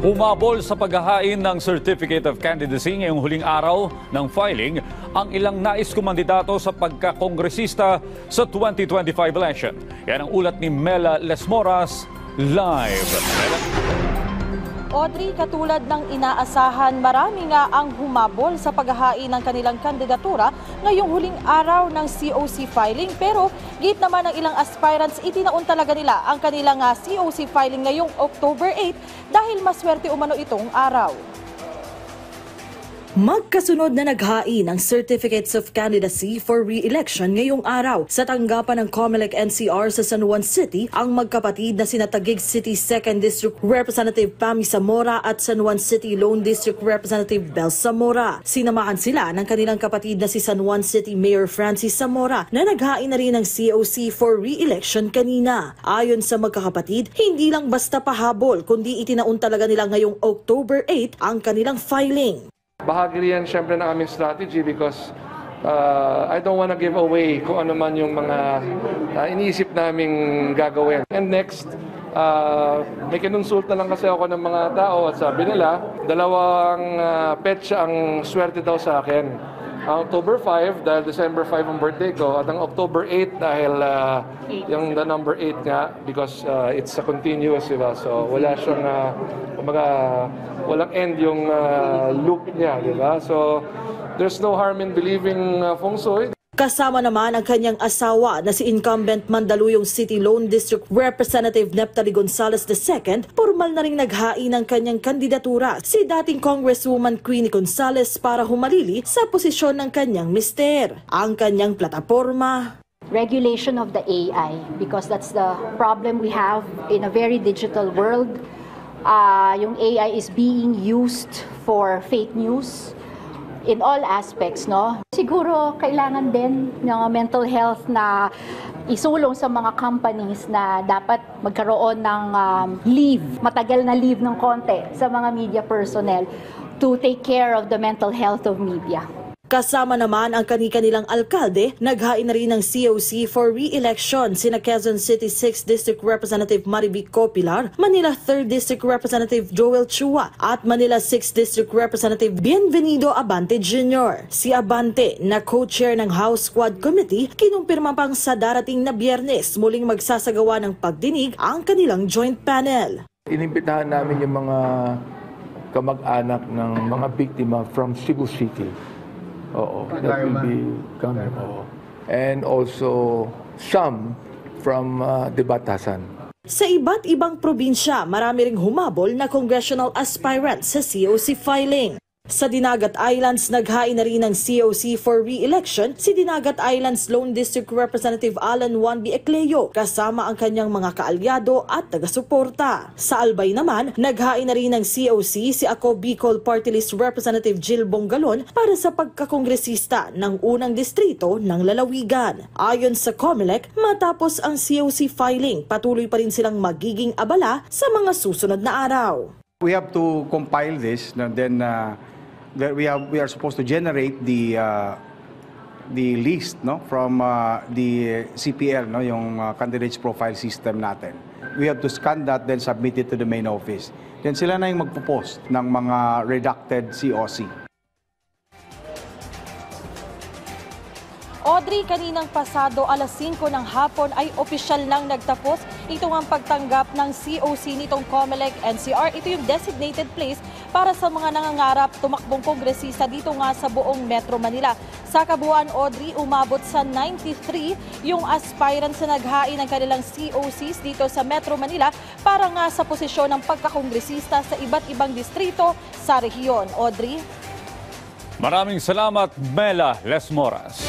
Humabol sa paghahain ng Certificate of Candidacy ngayong huling araw ng filing ang ilang nais kumandidato sa pagkakongresista sa 2025 election. Yan ang ulat ni Mela Lesmoras live. Audrey, katulad ng inaasahan, marami nga ang humabol sa paghahain ng kanilang kandidatura ngayong huling araw ng COC filing. Pero git naman ng ilang aspirants, itinaon talaga nila ang kanilang COC filing ngayong October 8 dahil maswerte umano itong araw. Magkasunod na naghain ang Certificates of Candidacy for Re-election ngayong araw sa tanggapan ng COMELEC NCR sa San Juan City ang magkapatid na sina Taguig City 2nd District Representative Pami Zamora at San Juan City Lone District Representative Bel Zamora. Sinamahan sila ng kanilang kapatid na si San Juan City Mayor Francis Zamora na naghain na rin ng COC for Re-election kanina. Ayon sa magkakapatid, hindi lang basta pahabol kundi itinaon talaga nila ngayong October 8 ang kanilang filing. Bahagi riyan siyempre ng aming strategy because I don't want to give away kung ano man yung mga iniisip naming gagawin. And next, may kinonsulta lang kasi ako ng mga tao at sabi nila, dalawang petsa ang swerte daw sa akin. Ang October 5 dahil December 5 ang birthday ko at ang October 8 dahil yung the number 8 nga because it's a continuous, diba? So wala siyang walang end yung loop niya, diba? So there's no harm in believing feng shui. Kasama naman ang kanyang asawa na si incumbent Mandaluyong City Lone District Representative Neptali Gonzales II, formal na ring naghain ng kanyang kandidatura si dating Congresswoman Queenie Gonzales para humalili sa posisyon ng kanyang mister. Ang kanyang plataporma, regulation of the AI, because that's the problem we have in a very digital world. Yung AI is being used for fake news in all aspects, no? Siguro kailangan din ng mental health na isulong sa mga companies na dapat magkaroon ng leave, matagal na leave ng konti sa mga media personnel to take care of the mental health of media. Kasama naman ang kani-kanilang alkalde, naghain na rin ng COC for re-election sina Quezon City 6th District Representative Marivic Copilar, Manila 3rd District Representative Joel Chua at Manila 6th District Representative Bienvenido Abante Jr. Si Abante na co-chair ng House Squad Committee, kinumpirma pang sa darating na Biyernes muling magsasagawa ng pagdinig ang kanilang joint panel. Inimbitahan namin yung mga kamag-anak ng mga biktima from Cebu City. Oo, that will be coming. And also some from the Batasan. Sa iba't ibang probinsya, marami ring humabol na congressional aspirants sa COC filing. Sa Dinagat Islands, naghain na rin ng COC for re-election si Dinagat Islands Lone District Representative Alan Juan B. Ecleo kasama ang kanyang mga kaalyado at taga-suporta. Sa Albay naman, naghain na rin ng COC si Ako Bicol Party List Representative Jill Bongalon para sa pagkakongresista ng unang distrito ng Lalawigan. Ayon sa COMELEC, matapos ang COC filing, patuloy pa rin silang magiging abala sa mga susunod na araw. We have to compile this, and then we are supposed to generate the list, no, from the CPL, no, yung candidates profile system natin. We have to scan that, then submit it to the main office. Then sila na yung magpo-post ng mga redacted COC. Audrey, kaninang pasado alas 5 ng hapon ay opisyal nang nagtapos ito ang pagtanggap ng COC nitong COMELEC NCR. Ito yung designated place para sa mga nangangarap tumakbong kongresista dito nga sa buong Metro Manila. Sa kabuuan, Audrey, umabot sa 93 yung aspirants na naghain ng kanilang COCs dito sa Metro Manila para nga sa posisyon ng pagkakongresista sa iba't ibang distrito sa rehiyon. Audrey? Maraming salamat, Mela Lesmoras.